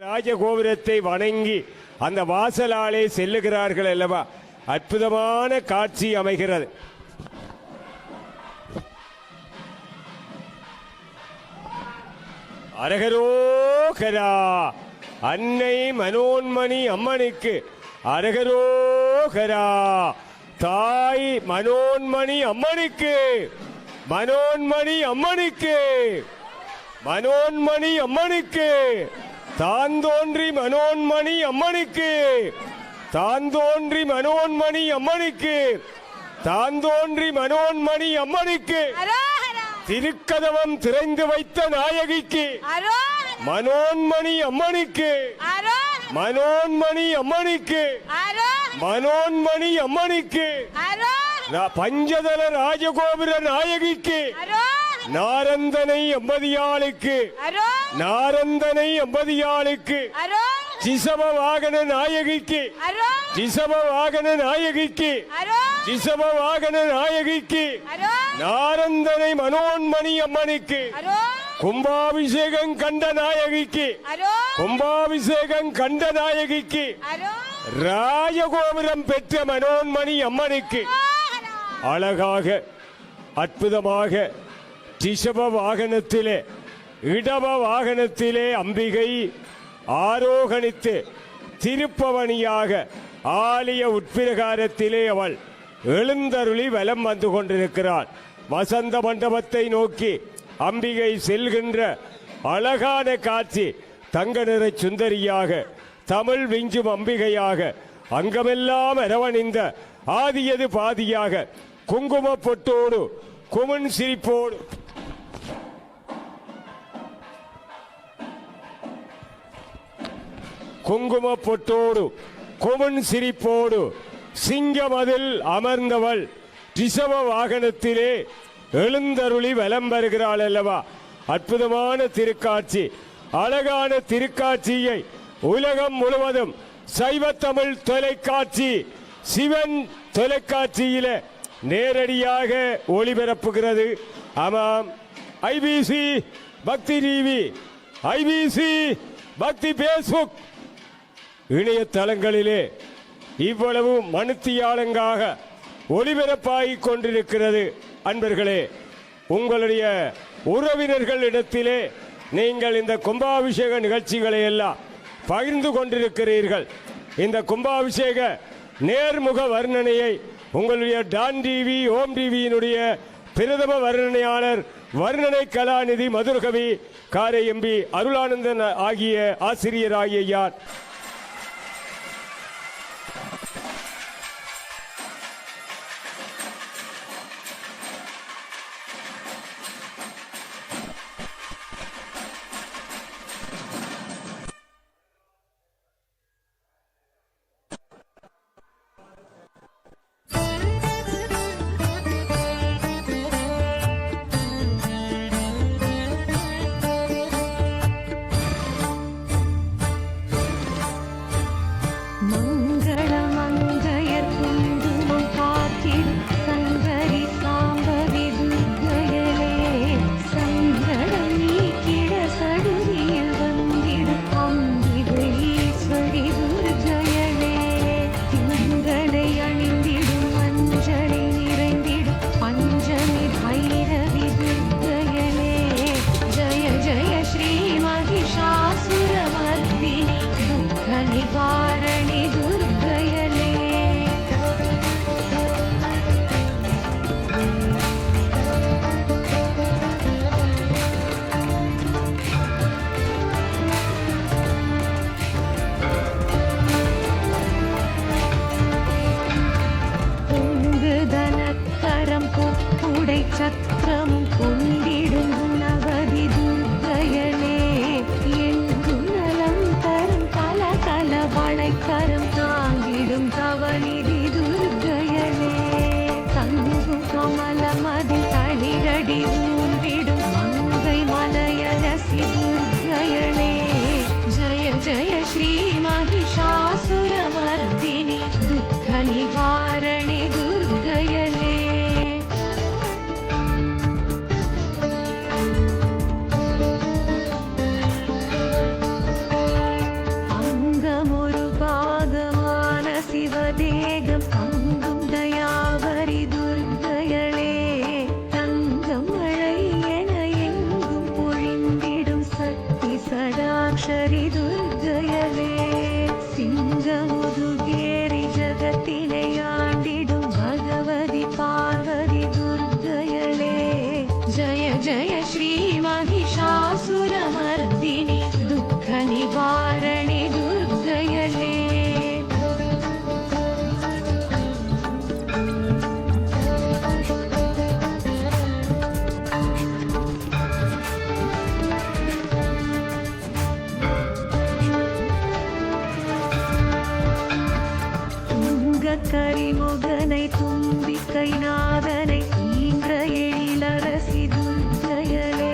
ராஜகோபுரத்தை வணங்கி அந்த வாசலாலே செல்லுகிறார்கள் அல்லவா, அற்புதமான காட்சி அமைகிறது. அரகரோகரா, அன்னை மனோன்மணி அம்மனுக்கு அரகரோகரா. தாய் மனோன்மணி அம்மனுக்கு, மனோன்மணி அம்மனுக்கு, மனோன்மணி அம்மனுக்கு, தாந்தோன்றி மனோன்மணி அம்மனுக்கு, தாந்தோன்றி மனோன்மணி அம்மனுக்கு, தாந்தோன்றி மனோன்மணி அம்மனுக்கு, திருக்கதவம் திறந்து வைத்த நாயகிக்கு, மனோன்மணி அம்மனுக்கு, மனோன்மணி அம்மனுக்கு, மனோன்மணி அம்மனுக்கு, பஞ்சதள ராஜகோபுர நாயகிக்கு, நாரந்தனை எம்பதியாளுக்கு, நாரந்தனை எம்பதியாளுக்கு, சிசவ வாகன நாயகிக்கு, சிசவ வாகன நாயகிக்கு, சிசவ வாகன நாயகிக்கு, நாரந்தனை மனோன்மணி அம்மனுக்கு, கும்பாபிஷேகம் கண்ட நாயகிக்கு, கும்பாபிஷேகம் கண்ட நாயகிக்கு, ராஜகோபுரம் பெற்ற மனோன்மணி அம்மனுக்கு அழகாக அற்புதமாக ரிஷப வாகனத்திலே இடப வாகனத்திலே அம்பிகை ஆரோகணித்து திருப்பவணியாக ஆலய உட்பிரகாரத்திலே அவள் எழுந்தருளி வலம் வந்து கொண்டிருக்கிறாள். வசந்த மண்டபத்தை நோக்கி அம்பிகை செல்கின்ற அழகான காட்சி. தங்க நிற சுந்தரியாக, தமிழ் விஞ்சும் அம்பிகையாக, அங்கமெல்லாம் அரவணிந்த ஆதியது பாதியாக, குங்கும பொட்டோடு குமன் சிரிப்போடு குங்கும பொட்டோடு குமன் சிரிப்போடு சிங்கமதில் அமர்ந்தவள் ரிஷப வாகனத்திலே எழுந்தருளி வலம் வருகிறாள் அல்லவா. அற்புதமான திருக்காட்சி, அழகான திருக்காட்சியை உலகம் முழுவதும் சைவ தமிழ் தொலைக்காட்சி சிவன் தொலைக்காட்சியில நேரடியாக ஒளிபரப்புகிறது. ஆமாம், ஐபிசி பக்தி டிவி, ஐபிசி பக்தி பேஸ்புக் இணையதளங்களிலே இவ்வளவு மணித்தியாலங்காக ஒளிபரப்பாகிக் கொண்டிருக்கிறது. அன்பர்களே, உங்களுடைய உறவினர்களிடத்திலே நீங்கள் இந்த கும்பாபிஷேக நிகழ்ச்சிகளை எல்லாம் பகிர்ந்து கொண்டிருக்கிறீர்கள். இந்த கும்பாபிஷேக நேர்முக வர்ணனையை உங்களுடைய டான் டிவி, ஓம் டிவியினுடைய பிரதம வர்ணனையாளர் வர்ணனை கலாநிதி மதுரகவி காரை எம்பி அருளானந்தன் ஆகிய ஆசிரியர் ஆகிய யார்? சத்திரம் கொண்டிடும் நவதி துர்க்கையனே, எங்கும் நலம் தரும் கல கல வளைக்கரம் தாங்கிடும் தவநிதி துர்க்கையனே, தங்கும் கமலமதில் தளிரடி ஊன்றிடும் மங்கை மலையரசி துர்க்கையனே, ஜய ஜய ஸ்ரீ மகிஷாசுரமர்தினி துக்க நிவாரணி துர்க்கையனே. சிவகாரி துர்க்கையலே சிங்கமுதுகேரி ஜகத்தினை ஆண்டிடும் பகவதி பார்வதி துர்க்கையலே ஜய ஜய ஸ்ரீ மகிஷாசுரமர்தினி துக்க நிவாரணி துர்க்கையலே கரிமுகனை தும்பிக்கை நாதனை ஈன்ற எழிலரசி துர்க்கையலே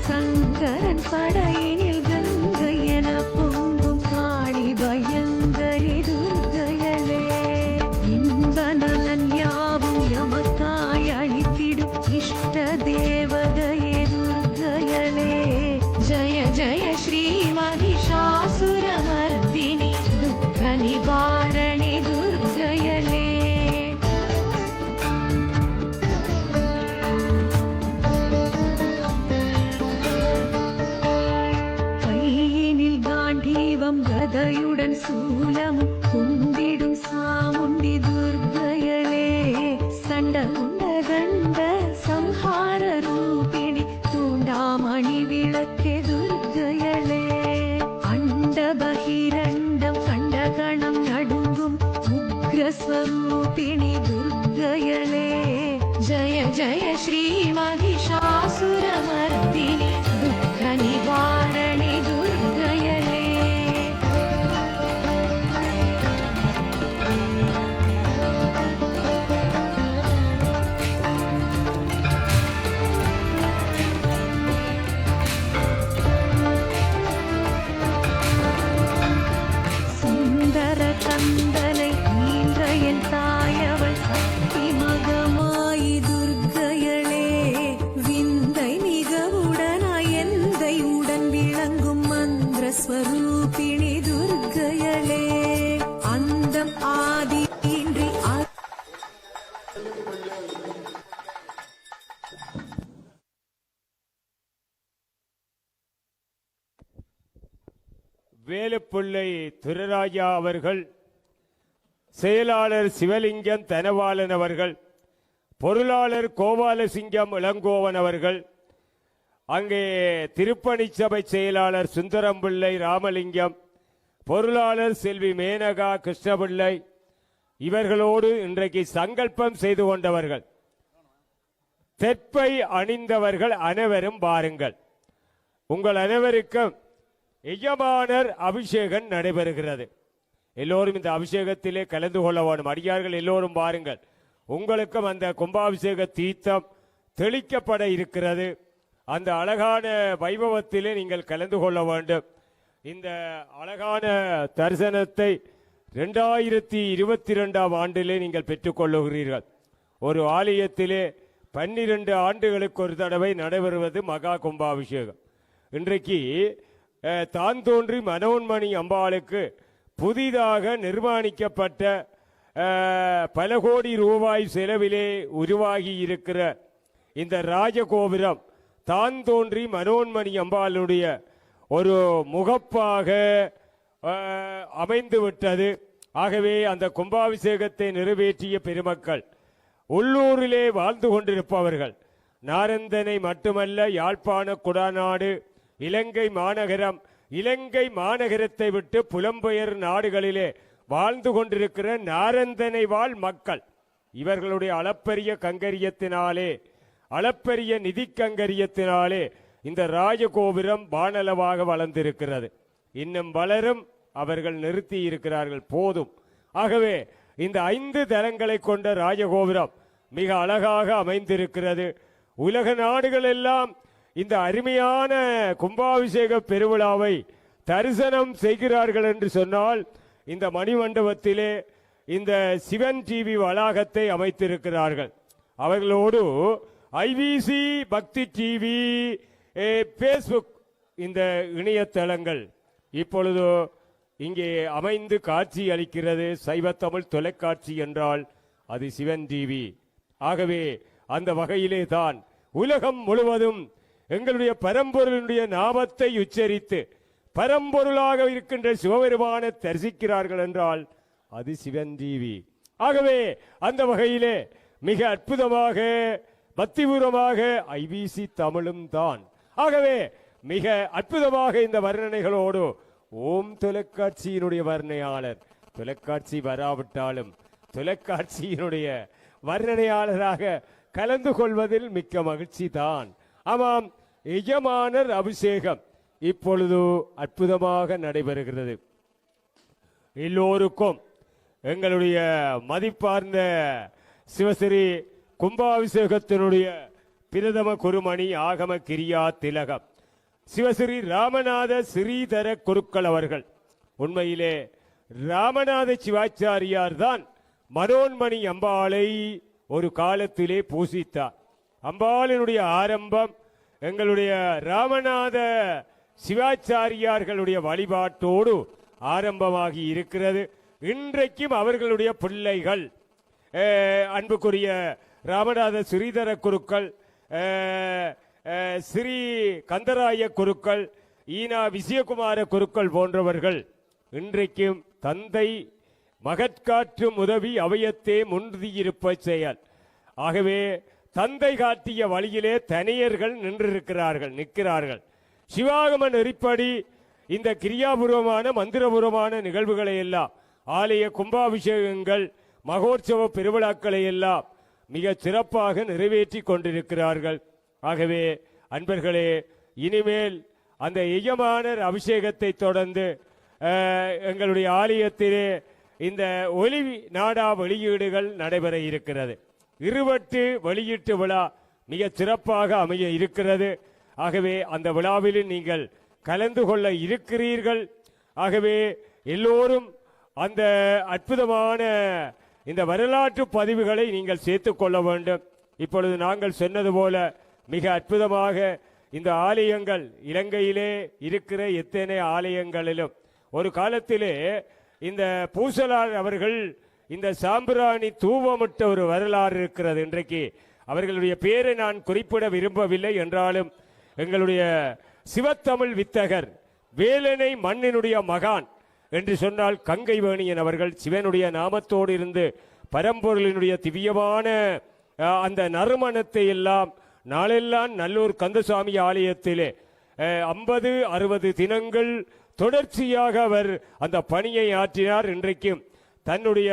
சங்கரன் படையினில் கங்கை என பொங்கும் காளி பயங்கரி துர்க்கையலே இன்ப நலன் யாவும் எமக்காய் அளித்திடும் இஷ்ட தேவதையே துர்க்கையலே ஜய ஜய ஸ்ரீ மகிஷாசுரமர்தினி துக்க நிவாரணி துர்க்கையலே கையினில் காண்டீவம் கதையுடன் சூலமும் குந்திடும் சாமுண்டி துர்க்கையலே சண்ட குண்ட கண்ட சம்ஹார ரூபிணி தூண்டாமணி விளக்கே துர்க்கையலே அண்ட பகிரண்டம் கண்ட கணம் நடுங்கும் உக்ரஸ்வரூபிணி துர்க்கையலே ஜய ஜய ஸ்ரீ மகிஷாசுரமர்தினி துக்க நிவாரணி துர்க்கையலே சுந்தர கந்தனை ஈன்ற என் தாயவள் சக்தி மகமாயி துர்க்கையளே விந்தை மிகவுடனாய் எந்தை உடன் விளங்கும் மந்திர ஸ்வரூபிணி துர்க்கையளே அந்தம் ஆதி இன்றி வேலுப்பிள்ளை திருராஜா அவர்கள், செயலாளர் சிவலிங்கம் தனபாலன் அவர்கள், பொருளாளர் கோபாலசிங்கம் இளங்கோவன் அவர்கள், அங்கே திருப்பணி சபை செயலாளர் சுந்தரம்பிள்ளை ராமலிங்கம், பொருளாளர் செல்வி மேனகா கிருஷ்ணபிள்ளை, இவர்களோடு இன்றைக்கு சங்கல்பம் செய்து கொண்டவர்கள். தெப்பை அணிந்தவர்கள் அனைவரும் பாருங்கள். உங்கள் அனைவருக்கும் எஜமானர் அபிஷேகம் நடைபெறுகிறது. எல்லோரும் இந்த அபிஷேகத்திலே கலந்து கொள்ள வேண்டும். அடியார்கள் எல்லோரும் பாருங்கள். உங்களுக்கும் அந்த கும்பாபிஷேக தீர்த்தம் தெளிக்கப்பட இருக்கிறது. அந்த அழகான வைபவத்திலே நீங்கள் கலந்து கொள்ள வேண்டும். இந்த அழகான தரிசனத்தை 2022ஆம் ஆண்டிலே நீங்கள் பெற்றுக்கொள்ளுகிறீர்கள். ஒரு ஆலயத்திலே 12 ஆண்டுகளுக்கு ஒரு தடவை நடைபெறுவது மகா கும்பாபிஷேகம். இன்றைக்கு தான் தோன்றி மனோன்மணி அம்பாளுக்கு புதிதாக நிர்மாணிக்கப்பட்ட பல கோடி ரூபாய் செலவிலே உருவாகி இருக்கிற இந்த ராஜகோபுரம் தான் தோன்றி மனோன்மணி அம்பாளுடைய ஒரு முகப்பாக அமைந்து விட்டது. ஆகவே அந்த கும்பாபிஷேகத்தை நிறைவேற்றிய பெருமக்கள், உள்ளூரிலே வாழ்ந்து கொண்டிருப்பவர்கள், நாரந்தனை மட்டுமல்ல யாழ்ப்பாண குடாநாடு, இலங்கை மாநகரம், இலங்கை மாநகரத்தை விட்டு புலம்பெயர் நாடுகளிலே வாழ்ந்து கொண்டிருக்கிற நாரந்தனை வாழ் மக்கள், இவர்களுடைய அளப்பரிய கங்கரியத்தினாலே, அளப்பரிய நிதி கங்கரியத்தினாலே இந்த ராஜகோபுரம் வானளவாக வளர்ந்திருக்கிறது. இன்னும் வளரும். அவர்கள் நிறுத்தி இருக்கிறார்கள், போதும். ஆகவே இந்த 5 தளங்களை கொண்ட ராஜகோபுரம் மிக அழகாக அமைந்திருக்கிறது. உலக நாடுகள் எல்லாம் இந்த அருமையான கும்பாபிஷேக பெருவிழாவை தரிசனம் செய்கிறார்கள் என்று சொன்னால், இந்த மணிமண்டபத்திலே இந்த சிவன் டிவி வளாகத்தை அமைத்திருக்கிறார்கள். அவர்களோடு ஐபிசி, பக்தி டிவி, பேஸ்புக், இந்த இணையதளங்கள் இப்பொழுது இங்கே அமைந்து காட்சி அளிக்கிறது. சைவ தமிழ் தொலைக்காட்சி என்றால் அது சிவன் டிவி. ஆகவே அந்த வகையிலே தான் உலகம் முழுவதும் எங்களுடைய பரம்பொருளுடைய நாமத்தை உச்சரித்து பரம்பொருளாக இருக்கின்ற சிவபெருமானை தரிசிக்கிறார்கள் என்றால் அது சிவன் டிவி. ஆகவே அந்த வகையிலே மிக அற்புதமாக பக்திபூர்வமாக ஐபிசி தமிழும் தான். ஆகவே மிக அற்புதமாக இந்த வர்ணனைகளோடு ஓம் தொலைக்காட்சியினுடைய வர்ணனையாளர், தொலைக்காட்சி வராவிட்டாலும் தொலைக்காட்சியினுடைய வர்ணனையாளராக கலந்து கொள்வதில் மிக்க மகிழ்ச்சி தான். ஆமாம், எஜமானர் அபிஷேகம் இப்பொழுது அற்புதமாக நடைபெறுகிறது. எல்லோருக்கும் எங்களுடைய மதிப்பார்ந்த சிவஸ்ரீ கும்பாபிஷேகத்தினுடைய பிரதம குருமணி ஆகம கிரியா திலகம் சிவஸ்ரீ ராமநாத ஸ்ரீதர குருக்கள் அவர்கள், உண்மையிலே ராமநாத சிவாச்சாரியார் தான் மனோன்மணி அம்பாளை ஒரு காலத்திலே பூசித்தார். அம்பாளினுடைய ஆரம்பம் எங்களுடைய ராமநாத சிவாச்சாரியார்களுடைய வழிபாட்டோடு ஆரம்பமாகி இருக்கிறது. இன்றைக்கும் அவர்களுடைய பிள்ளைகள் அன்புக்குரிய ராமநாத ஸ்ரீதர குருக்கள், ஸ்ரீ கந்தராய குருக்கள், ஈனா விஜயகுமார குருக்கள் போன்றவர்கள் இன்றைக்கும் தந்தை மகட்காற்றும் உதவி அவையத்தே முன்னியிருப்ப செயல். ஆகவே தந்தை காட்டிய வழியிலே தனியர்கள் நிற்கிறார்கள். சிவாகம நெறிப்படி இந்த கிரியாபூர்வமான மந்திரபூர்வமான நிகழ்வுகளை எல்லாம், ஆலய கும்பாபிஷேகங்கள், மகோற்சவ பெருவிழாக்களை எல்லாம் மிக சிறப்பாக நிறைவேற்றி கொண்டிருக்கிறார்கள். ஆகவே அன்பர்களே, இனிமேல் அந்த எஜமானர் அபிஷேகத்தை தொடர்ந்து எங்களுடைய ஆலயத்திலே இந்த ஒலி நாடா வெளியீடுகள் நடைபெற இருக்கிறது. 20 வெளியீட்டு விழா மிக சிறப்பாக அமைய இருக்கிறது. ஆகவே அந்த விழாவில் நீங்கள் கலந்து கொள்ள இருக்கிறீர்கள். ஆகவே எல்லோரும் அந்த அற்புதமான இந்த வரலாற்று பதிவுகளை நீங்கள் சேர்த்துக் கொள்ள வேண்டும். இப்பொழுது நாங்கள் சொன்னது போல மிக அற்புதமாக இந்த ஆலயங்கள் இலங்கையிலே இருக்கிற எத்தனை ஆலயங்களிலும் ஒரு காலத்திலே இந்த பூசலார் அவர்கள் இந்த சாம்பிராணி தூவமிட்ட ஒரு வரலாறு இருக்கிறது. இன்றைக்கு அவர்களுடைய பேரை நான் குறிப்பிட விரும்பவில்லை என்றாலும் எங்களுடைய சிவத்தமிழ் வித்தகர் வேலனை மண்ணினுடைய மகான் என்று சொன்னால் கங்கை வேணியன் அவர்கள் சிவனுடைய நாமத்தோடு இருந்து பரம்பொருளினுடைய திவ்யமான அந்த நறுமணத்தை எல்லாம் நாளெல்லாம் நல்லூர் கந்தசுவாமி ஆலயத்திலே 50-60 தினங்கள் தொடர்ச்சியாக அவர் அந்த பணியை ஆற்றினார். இன்றைக்கும் தன்னுடைய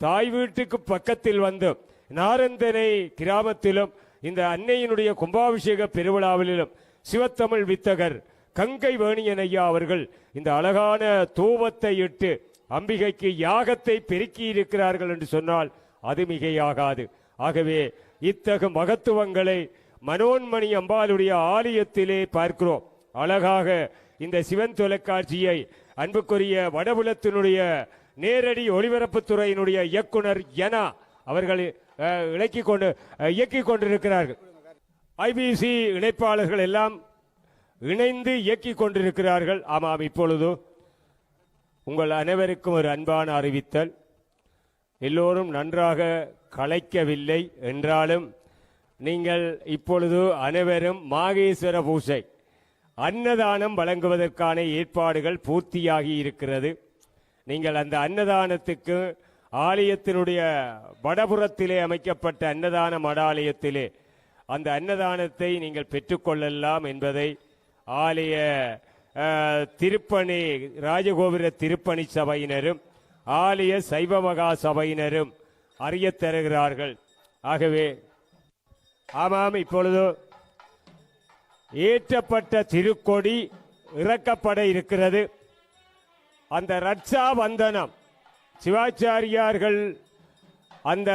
தாய் வீட்டுக்கு பக்கத்தில் வந்து நாரந்தனை கிராமத்திலும் இந்த அன்னையினுடைய கும்பாபிஷேக பெருவிழாவிலும் சிவத்தமிழ் வித்தகர் கங்கை வேணியன் ஐயா அவர்கள் இந்த அழகான தூவத்தை இட்டு அம்பிகைக்கு யாகத்தை பெருக்கி இருக்கிறார்கள் என்று சொன்னால் அது மிகையாகாது. ஆகவே இத்தகு மகத்துவங்களை மனோன்மணி அம்பாளுடைய ஆலயத்திலே பார்க்கிறோம். அழகாக இந்த சிவன் தொலைக்காட்சியை அன்புக்குரிய வடபுலத்தினுடைய நேரடி ஒளிபரப்புத்துறையினுடைய இயக்குனர் என அவர்கள் இயக்கிக் கொண்டிருக்கிறார்கள். ஐபிசி இணைப்பாளர்கள் எல்லாம் இணைந்து இயக்கிக் கொண்டிருக்கிறார்கள். ஆமாம், இப்பொழுது உங்கள் அனைவருக்கும் ஒரு அன்பான அறிவித்தல். எல்லோரும் நன்றாக கலைக்கவில்லை என்றாலும் நீங்கள் இப்பொழுது அனைவரும் மாகேஸ்வர பூசை அன்னதானம் வழங்குவதற்கான ஏற்பாடுகள் பூர்த்தியாகி இருக்கிறது. நீங்கள் அந்த அன்னதானத்துக்கு ஆலயத்தினுடைய வடபுறத்திலே அமைக்கப்பட்ட அன்னதான மடாலயத்திலே அந்த அன்னதானத்தை நீங்கள் பெற்றுக்கொள்ளலாம் என்பதை ஆலய திருப்பணி ராஜகோபுர திருப்பணி சபையினரும் ஆலய சைவ மகா சபையினரும் அறிய தருகிறார்கள். ஆகவே ஆமாம், இப்பொழுது ஏற்றப்பட்ட திருக்கொடி இறக்கப்பட இருக்கிறது. அந்த ரட்சா வந்தனம் சிவாச்சாரியார்கள் அந்த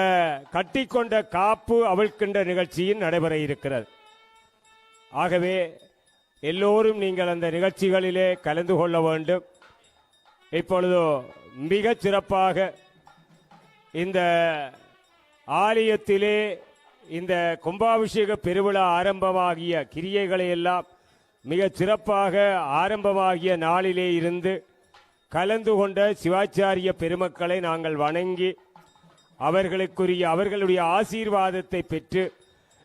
கட்டிக்கொண்ட காப்பு அவிழ்க்கின்ற நிகழ்ச்சியில் நடைபெற இருக்கிறது. ஆகவே எல்லோரும் நீங்கள் அந்த நிகழ்ச்சிகளிலே கலந்து கொள்ள வேண்டும். இப்பொழுது மிக சிறப்பாக இந்த ஆலயத்திலே இந்த கும்பாபிஷேக பெருவிழா ஆரம்பமாகிய கிரியைகளை எல்லாம் மிக சிறப்பாக ஆரம்பமாகிய நாளிலே இருந்து கலந்து கொண்ட சிவாச்சாரிய பெருமக்களை நாங்கள் வணங்கி அவர்களுடைய ஆசீர்வாதத்தை பெற்று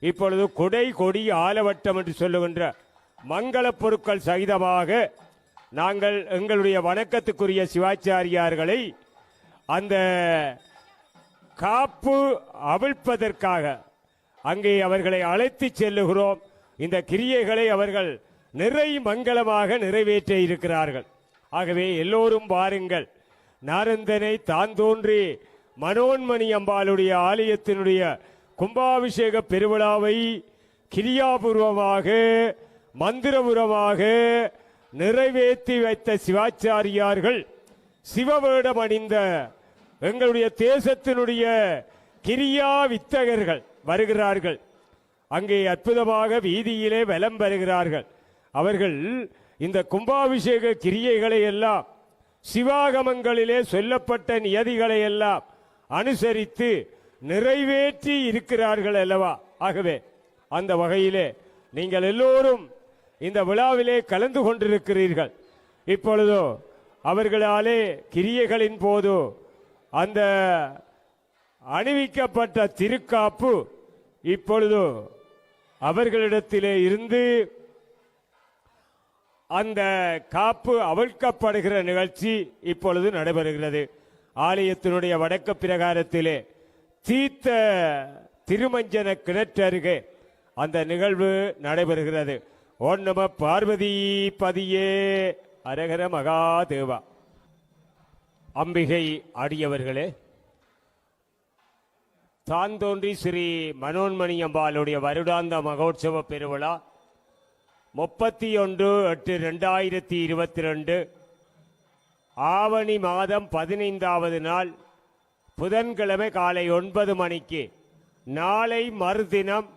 இப்பொழுது கொடை கொடி ஆலவட்டம் என்று சொல்லுகின்ற மங்கள பொருட்கள் சகிதமாக நாங்கள் எங்களுடைய வணக்கத்துக்குரிய சிவாச்சாரியார்களை அந்த காப்பு அவிழ்ப்பதற்காக அங்கே அவர்களை அழைத்து செல்லுகிறோம். இந்த கிரியைகளை அவர்கள் நிறை மங்களமாக நிறைவேற்ற இருக்கிறார்கள். ஆகவே எல்லோரும் வாருங்கள். நாரந்தனை தான் தோன்றி மனோன்மணி அம்பாளுடைய ஆலயத்தினுடைய கும்பாபிஷேக பெருவிழாவை கிரியாபூர்வமாக மந்திரபூர்வமாக நிறைவேற்றி வைத்த சிவாச்சாரியார்கள் சிவவேடம் அணிந்த எங்களுடைய தேசத்தினுடைய கிரியா வித்தகர்கள் வருகிறார்கள். அங்கே அற்புதமாக வீதியிலே வலம் வருகிறார்கள். அவர்கள் இந்த கும்பாபிஷேக கிரியைகளை எல்லாம் சிவாகமங்களிலே சொல்லப்பட்ட நியதிகளை எல்லாம் அனுசரித்து நிறைவேற்றி இருக்கிறார்கள் அல்லவா? ஆகவே அந்த வகையிலே நீங்கள் எல்லோரும் இந்த விழாவிலே கலந்து கொண்டிருக்கிறீர்கள். இப்பொழுதோ அவர்களாலே கிரியைகளின் போது அந்த அணிவிக்கப்பட்ட திருக்காப்பு இப்பொழுது அவர்களிடத்திலே இருந்து அந்த காப்பு அவிழ்க்கப்படுகிற நிகழ்ச்சி இப்பொழுது நடைபெறுகிறது. ஆலயத்தினுடைய வடக்கு பிரகாரத்திலே தீர்த்த திருமஞ்சன கிணற்றருகே அந்த நிகழ்வு நடைபெறுகிறது. ஓம் நம பார்வதி பதியே அரகர மகாதேவா. அம்பிகை அடியவர்களே, தான் தோன்றி ஸ்ரீ மனோன்மணி அம்பாளுடைய வருடாந்த மகோற்சவ பெருவிழா 31/8/2022 ஆவணி மாதம் 15வது நாள் புதன்கிழமை காலை 9 மணிக்கு நாளை மறுதினம்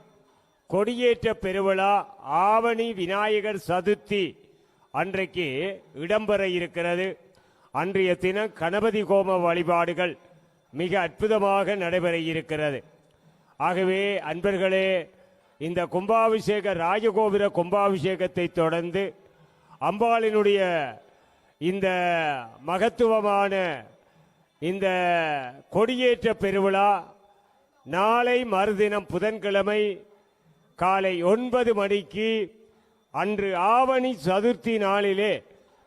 கொடியேற்ற பெருவிழா ஆவணி விநாயகர் சதுர்த்தி அன்றைக்கு இடம்பெற இருக்கிறது. அன்றைய தினம் கணபதி ஹோம வழிபாடுகள் மிக அற்புதமாக நடைபெற இருக்கிறது. ஆகவே அன்பர்களே, இந்த கும்பாபிஷேக ராஜகோபுர கும்பாபிஷேகத்தை தொடர்ந்து அம்பாளினுடைய இந்த மகத்துவமான இந்த கொடியேற்ற பெருவிழா நாளை மறுதினம் புதன்கிழமை காலை 9 மணிக்கு அன்று ஆவணி சதுர்த்தி நாளிலே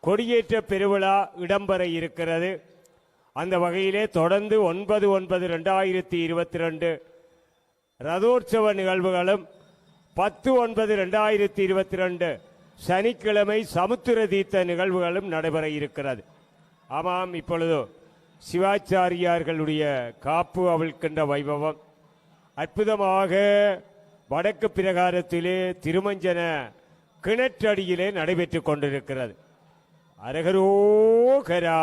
கொடியேற்ற பெருவிழா இடம்பெற இருக்கிறது. அந்த வகையிலே தொடர்ந்து 9/9/2022 ரதோற்சவ நிகழ்வுகளும் 10/9/2022 சனிக்கிழமை சமுத்திர தீர்த்த நிகழ்வுகளும் நடைபெற இருக்கிறது. ஆமாம், இப்பொழுது சிவாச்சாரியார்களுடைய காப்பு அவிழ்க்கின்ற வைபவம் அற்புதமாக வடக்கு பிரகாரத்திலே திருமஞ்சன கிணற்றடியிலே நடைபெற்றுக் கொண்டிருக்கிறது. அரகரோகரா.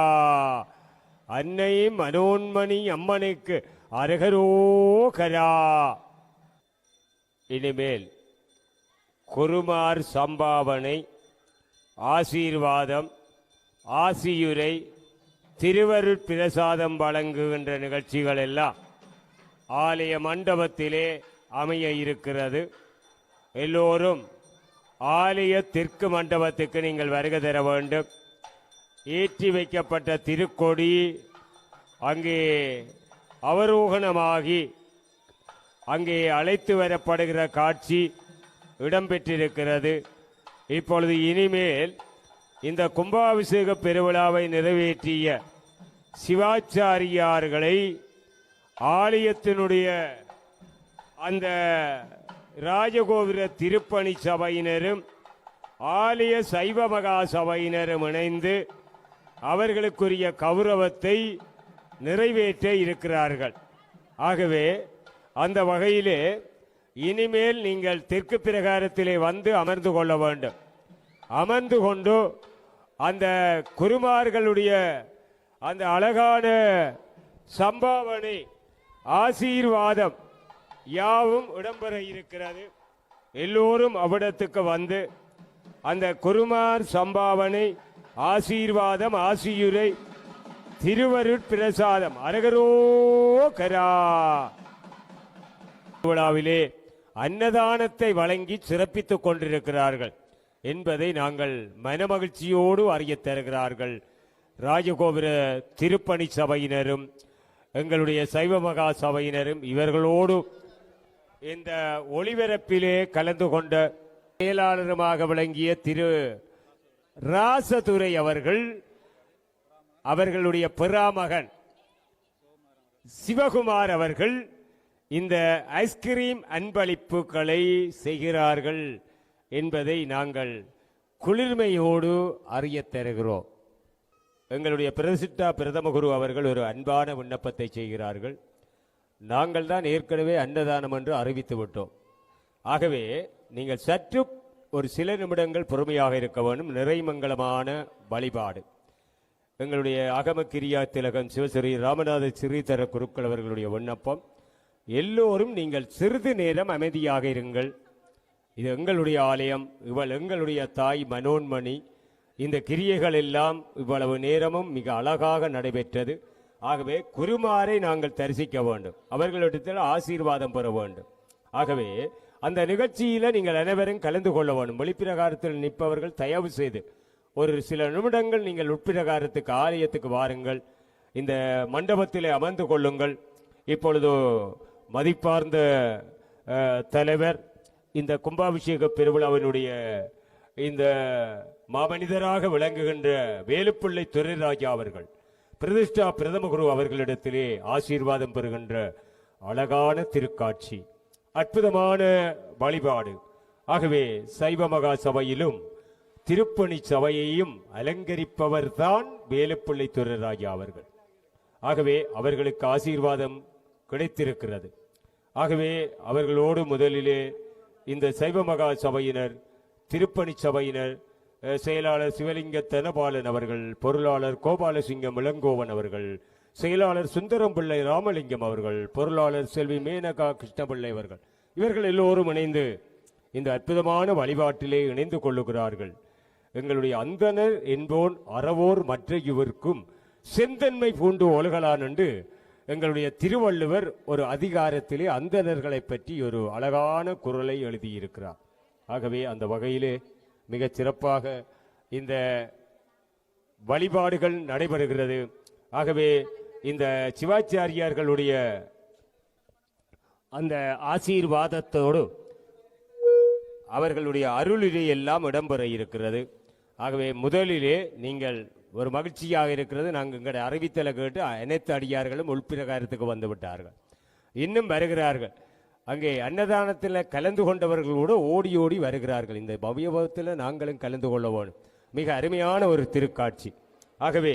அன்னை மனோன்மணி அம்மனுக்கு அரகரோகரா. இனிமேல் குருமார் சம்பாவனை, ஆசீர்வாதம், ஆசியுரை, திருவருட் பிரசாதம் வழங்குகின்ற நிகழ்ச்சிகள் எல்லாம் ஆலய மண்டபத்திலே அமைய இருக்கிறது. எல்லோரும் ஆலய தெற்கு மண்டபத்துக்கு நீங்கள் வருகை தர வேண்டும். ஏற்றி வைக்கப்பட்ட திருக்கொடி அங்கே அவரோகணமாகி அங்கே அழைத்து வரப்படுகிற காட்சி இடம்பெற்றிருக்கிறது. இப்பொழுது இனிமேல் இந்த கும்பாபிஷேக பெருவிழாவை நிறைவேற்றிய சிவாச்சாரியார்களை ஆலயத்தினுடைய அந்த ராஜகோபுர திருப்பணி சபையினரும் ஆலய சைவ மகா சபையினரும் இணைந்து அவர்களுக்குரிய கௌரவத்தை நிறைவேற்ற இருக்கிறார்கள். ஆகவே அந்த வகையிலே இனிமேல் நீங்கள் தெற்கு பிரகாரத்திலே வந்து அமர்ந்து கொள்ள வேண்டும். அமர்ந்து கொண்டு அந்த குருமார்களுடைய அந்த அழகான சம்பாவனை, ஆசீர்வாதம் யாவும் இடம்பெற இருக்கிறது. எல்லோரும் அவ்விடத்துக்கு வந்து அந்த குருமார் சம்பாவனை, ஆசீர்வாதம், ஆசியுரை, திருவருட் பிரசாதம் அரகரோகரா விழாவிலே அன்னதானத்தை வழங்கி சிறப்பித்துக் கொண்டிருக்கிறார்கள் என்பதை நாங்கள் மனமகிழ்ச்சியோடு அறியத் தருகிறார்கள். ராஜகோபுர திருப்பணி சபையினரும் எங்களுடைய சைவ மகா சபையினரும் இவர்களோடு இந்த ஒளிபரப்பிலே கலந்து கொண்ட செயலாளருமாக விளங்கிய திரு ராசதுரை அவர்கள் அவர்களுடைய பிறாமகன் சிவகுமார் அவர்கள் இந்த ஐஸ்கிரீம் அன்பளிப்புகளை செய்கிறார்கள் என்பதை நாங்கள் குளிர்மையோடு அறியத் தருகிறோம். எங்களுடைய பிரசித்த பிரதம குரு அவர்கள் ஒரு அன்பான விண்ணப்பத்தை செய்கிறார்கள். நாங்கள் தான் ஏற்கனவே அன்னதானம் என்று அறிவித்து விட்டோம். ஆகவே நீங்கள் சற்று ஒரு சில நிமிடங்கள் பொறுமையாக இருக்க வேண்டும். நிறைமங்கலமான வழிபாடு. எங்களுடைய அகம கிரியா திலகம் சிவஸ்ரீ ராமநாத ஸ்ரீதர குருக்கள் அவர்களுடைய விண்ணப்பம், எல்லோரும் நீங்கள் சிறிது நேரம் அமைதியாக இருங்கள். இது எங்களுடைய ஆலயம், இவள் எங்களுடைய தாய் மனோன்மணி. இந்த கிரியைகள் எல்லாம் இவ்வளவு நேரமும் மிக அழகாக நடைபெற்றது. ஆகவே குருமாரை நாங்கள் தரிசிக்க வேண்டும், அவர்களிடத்தில் ஆசீர்வாதம் பெற வேண்டும். ஆகவே அந்த நிகழ்ச்சியில நீங்கள் அனைவரும் கலந்து கொள்ள வேண்டும். வெளிப்பிரகாரத்தில் நிற்பவர்கள் தயவு செய்து ஒரு சில நிமிடங்கள் நீங்கள் உட்பிரகாரத்துக்கு ஆலயத்துக்கு வாருங்கள். இந்த மண்டபத்திலே அமர்ந்து கொள்ளுங்கள். இப்பொழுது மதிப்பார்ந்த தலைவர் இந்த கும்பாபிஷேக பெருவிழாவினுடைய இந்த மாமனிதராக விளங்குகின்ற வேலுப்பிள்ளை துரைராஜா அவர்கள் பிரதிஷ்டா பிரதம குரு அவர்களிடத்திலே ஆசீர்வாதம் பெறுகின்ற அழகான திருக்காட்சி, அற்புதமான வழிபாடு. ஆகவே சைவ மகா சபையிலும் திருப்பணி சபையையும் அலங்கரிப்பவர் தான் வேலுப்பிள்ளை துரைராஜா அவர்கள். ஆகவே அவர்களுக்கு ஆசீர்வாதம் கிடைத்திருக்கிறது. ஆகவே அவர்களோடு முதலிலே இந்த சைவ மகா சபையினர், திருப்பணி சபையினர், செயலாளர் சிவலிங்க தனபாலன் அவர்கள், பொருளாளர் கோபாலசிங்கம் இளங்கோவன் அவர்கள், செயலாளர் சுந்தரம் பிள்ளை ராமலிங்கம் அவர்கள், பொருளாளர் செல்வி மேனகா கிருஷ்ணபிள்ளை அவர்கள், இவர்கள் எல்லோரும் இணைந்து இந்த அற்புதமான வழிபாட்டிலே இணைந்து கொள்ளுகிறார்கள். எங்களுடைய அந்தனர் என்போன் அறவோர் மற்ற இவர்க்கும் செந்தன்மை பூண்டு ஒழுகலான் என்று எங்களுடைய திருவள்ளுவர் ஒரு அதிகாரத்திலே அந்தணர்களை பற்றி ஒரு அழகான குறளை எழுதியிருக்கிறார். ஆகவே அந்த வகையிலே மிகச் சிறப்பாக இந்த வழிபாடுகள் நடைபெறுகிறது. ஆகவே இந்த சிவாச்சாரியார்களுடைய அந்த ஆசீர்வாதத்தோடு அவர்களுடைய அருளிலே எல்லாம் இடம்பெற இருக்கிறது. ஆகவே முதலிலே நீங்கள் ஒரு மகிழ்ச்சியாக இருக்கிறது. நாங்கள் எங்களுடைய அறிவித்தலை கேட்டு அனைத்து அடியார்களும் உள்பிரகாரத்துக்கு வந்து விட்டார்கள், இன்னும் வருகிறார்கள். அங்கே அன்னதானத்தில் கலந்து கொண்டவர்களோடு ஓடி ஓடி வருகிறார்கள். இந்த பவ்யபவத்தில் நாங்களும் கலந்து கொள்ள வேண்டும். மிக அருமையான ஒரு திருக்காட்சி. ஆகவே